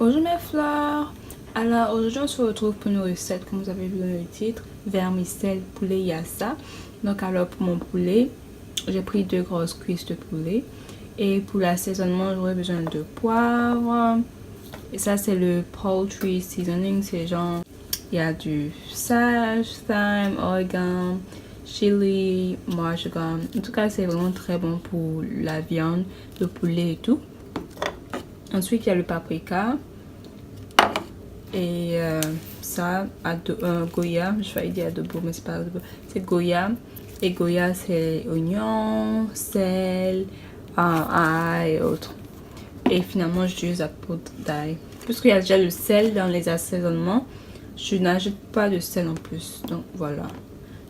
Bonjour mes fleurs. Alors aujourd'hui on se retrouve pour une recette comme vous avez vu dans le titre, vermicelle poulet yassa. Donc alors pour mon poulet, j'ai pris 2 grosses cuisses de poulet. Et pour l'assaisonnement j'aurai besoin de poivre. Et ça c'est le poultry seasoning, c'est genre il y a du sage, thyme, origan, chili, marjoram. En tout cas c'est vraiment très bon pour la viande, le poulet et tout. Ensuite il y a le paprika. Et ça, Goya, je vais dire adobo, mais c'est pas adobo, c'est Goya. Et Goya, c'est oignon, sel, ail et autres. Et finalement, j'utilise la poudre d'ail. Puisqu'il y a déjà le sel dans les assaisonnements, je n'ajoute pas de sel en plus. Donc voilà.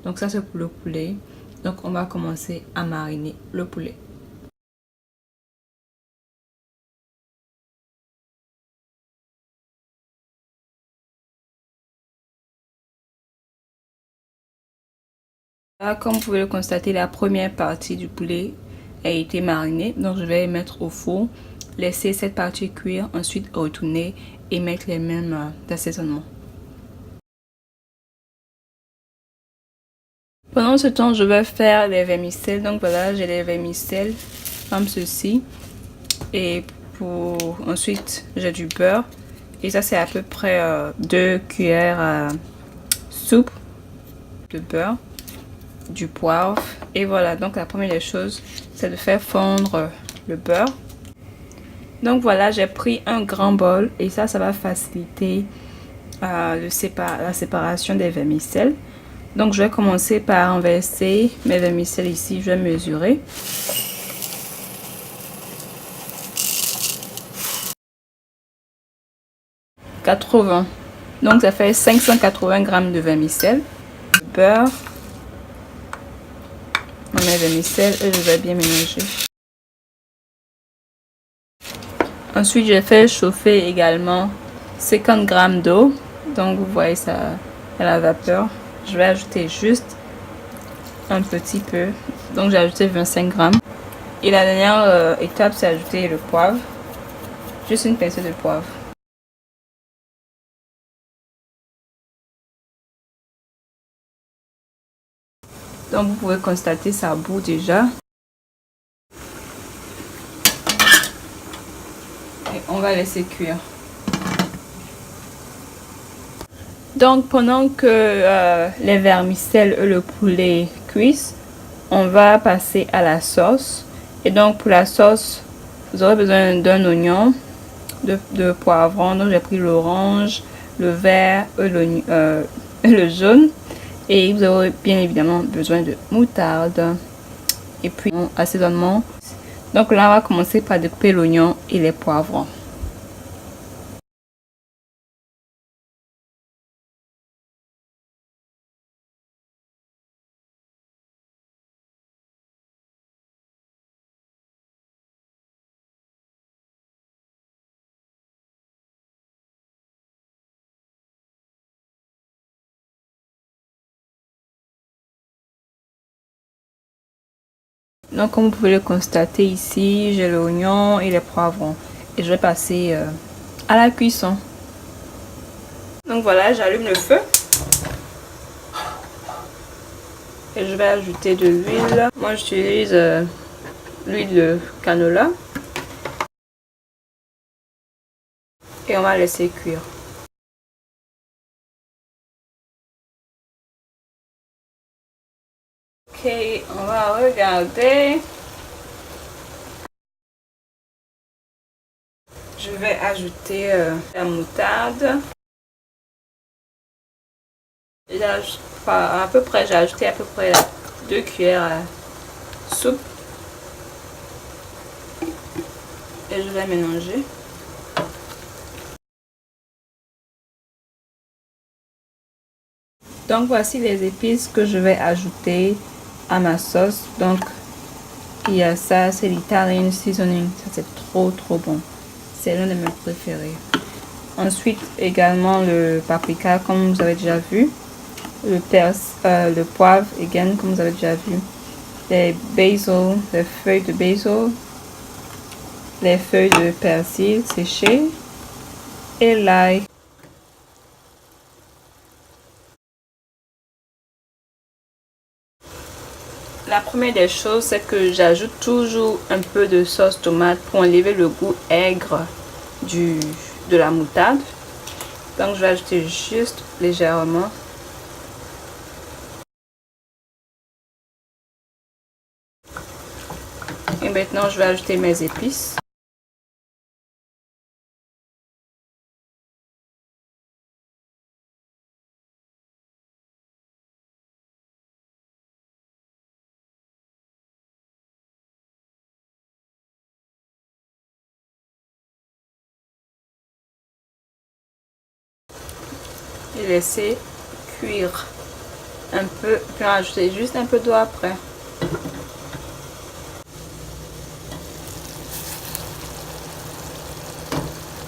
Donc ça, c'est pour le poulet. Donc on va commencer à mariner le poulet. Là, comme vous pouvez le constater, la première partie du poulet a été marinée. Donc je vais mettre au four, laisser cette partie cuire, ensuite retourner et mettre les mêmes d'assaisonnement. Pendant ce temps, je vais faire les vermicelles. Donc voilà, j'ai les vermicelles comme ceci. Et pour ensuite, j'ai du beurre. Et ça, c'est à peu près 2 cuillères à soupe de beurre, du poivre. Et voilà, donc la première des choses, c'est de faire fondre le beurre. Donc voilà, j'ai pris un grand bol et ça va faciliter la séparation des vermicelles. Donc je vais commencer par renverser mes vermicelles ici, je vais mesurer. « 80. Donc ça fait 580 g de vermicelles. Beurre dans mes vermicelles et je vais bien mélanger. Ensuite, je fais chauffer également 50 g d'eau. Donc vous voyez ça à la vapeur. Je vais ajouter juste un petit peu. Donc j'ai ajouté 25 g. Et la dernière étape, c'est ajouter le poivre. Juste une pincée de poivre. Donc vous pouvez constater ça bout déjà. Et on va laisser cuire. Donc pendant que les vermicelles et le poulet cuisent, on va passer à la sauce. Et donc pour la sauce, vous aurez besoin d'un oignon, de poivron. Donc j'ai pris l'orange, le vert et le jaune. Et vous aurez bien évidemment besoin de moutarde. Et puis assaisonnement. Donc là on va commencer par découper l'oignon et les poivrons. Donc comme vous pouvez le constater ici, j'ai l'oignon et les poivrons. Et je vais passer à la cuisson. Donc voilà, j'allume le feu. Et je vais ajouter de l'huile. Moi j'utilise l'huile de canola. Et on va laisser cuire. Ok, on va regarder. Je vais ajouter la moutarde. Et là, à peu près, j'ai ajouté à peu près 2 cuillères à soupe. Et je vais mélanger. Donc voici les épices que je vais ajouter à ma sauce. Donc il y a ça, c'est l'Italian seasoning. Ça c'est trop bon. C'est l'un de mes préférés. Ensuite également le paprika comme vous avez déjà vu. Le poivre again comme vous avez déjà vu. Les basil, les feuilles de basil. Les feuilles de persil séchées. et l'ail. La première des choses, c'est que j'ajoute toujours un peu de sauce tomate pour enlever le goût aigre de la moutarde. Donc je vais ajouter juste légèrement. Et maintenant je vais ajouter mes épices. Et laisser cuire un peu, puis ajouter juste un peu d'eau après.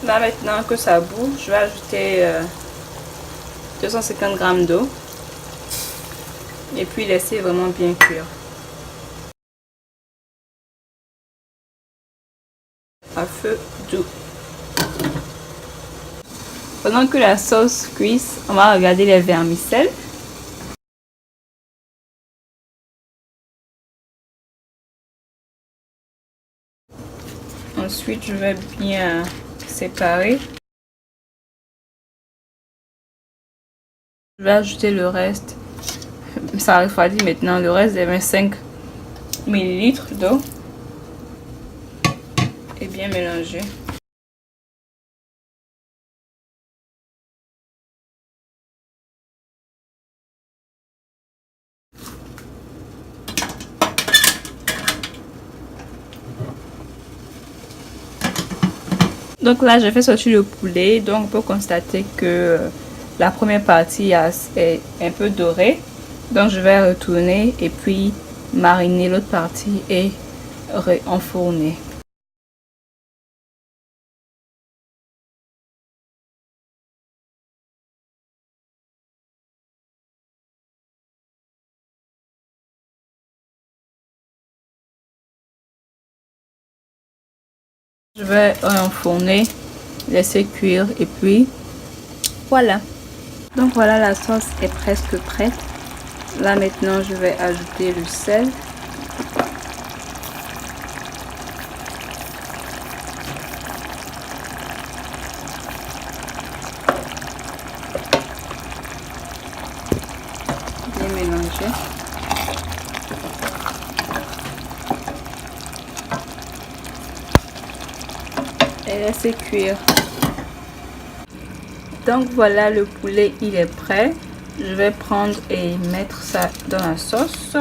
Là maintenant que ça bout, je vais ajouter 250 g d'eau et puis laisser vraiment bien cuire. À feu doux. Pendant que la sauce cuise, on va regarder les vermicelles. Ensuite, je vais bien séparer. Je vais ajouter le reste. Ça refroidit maintenant. Le reste des 25 ml d'eau. Et bien mélanger. Donc là, j'ai fait sortir le poulet. Donc on peut constater que la première partie est un peu dorée. Donc je vais retourner et puis mariner l'autre partie et enfourner. Je vais enfourner, laisser cuire et puis voilà. Donc voilà, la sauce est presque prête. Là maintenant, je vais ajouter le sel. Bien mélanger. Et laisser cuire. Donc voilà, le poulet il est prêt. Je vais prendre et mettre ça dans la sauce.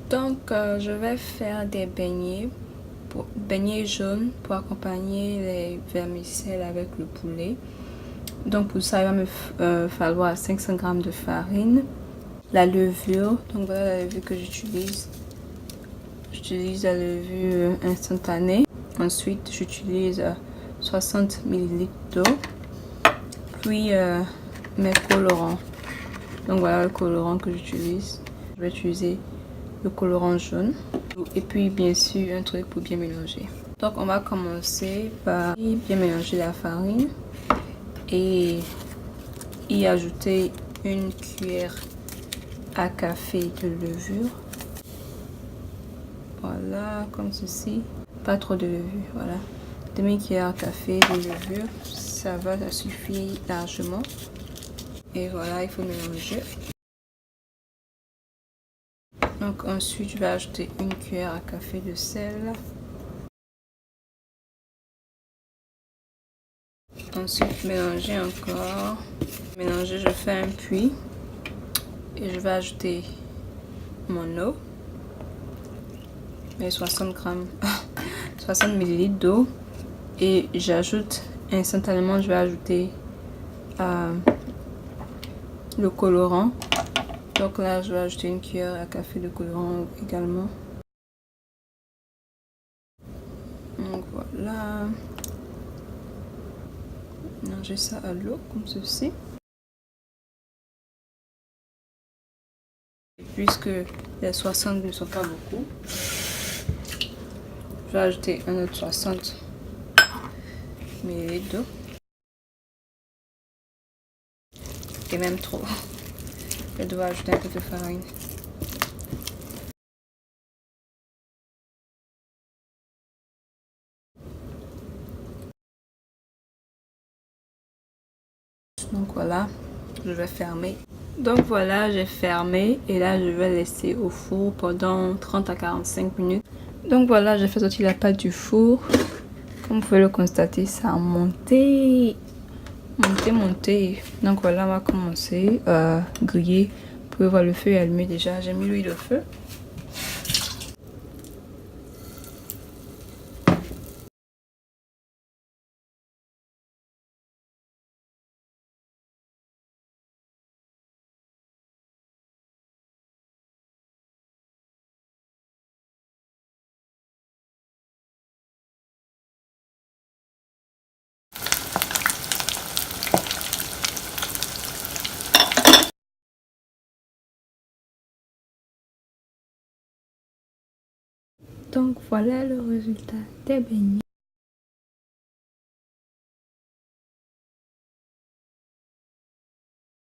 Donc je vais faire des beignets jaunes pour accompagner les vermicelles avec le poulet. Donc pour ça il va me falloir 500 g de farine, la levure. Donc voilà la levure que j'utilise. J'utilise la levure instantanée. Ensuite j'utilise 60 ml d'eau. Puis mes colorants. Donc voilà le colorant que j'utilise. Je vais utiliser le colorant jaune. Et puis bien sûr un truc pour bien mélanger. Donc on va commencer par bien mélanger la farine et y ajouter une cuillère à café de levure. Voilà, comme ceci. Pas trop de levure, voilà. Demi-cuillère à café de levure, ça suffit largement. Et voilà, il faut mélanger. Donc ensuite, je vais ajouter une cuillère à café de sel. Ensuite, mélanger encore. Mélanger, je fais un puits. Et je vais ajouter mon eau. Et 60 ml d'eau. Et j'ajoute instantanément, je vais ajouter le colorant. Donc là, je vais ajouter une cuillère à café de colorant également. Donc voilà. Mélanger ça à l'eau comme ceci. puisque les 60 ne sont pas beaucoup. Je vais ajouter un autre 60 ml d'eau. Et même trop. Je dois ajouter un peu de farine. Donc voilà, je vais fermer. Donc voilà, j'ai fermé et là je vais laisser au four pendant 30 à 45 minutes. Donc voilà, j'ai fait sortir la pâte du four. Comme vous pouvez le constater, ça a monté. Monté. Donc voilà, on va commencer à griller. Vous pouvez voir le feu est allumé déjà. J'ai mis l'huile au feu. Donc voilà le résultat des beignets.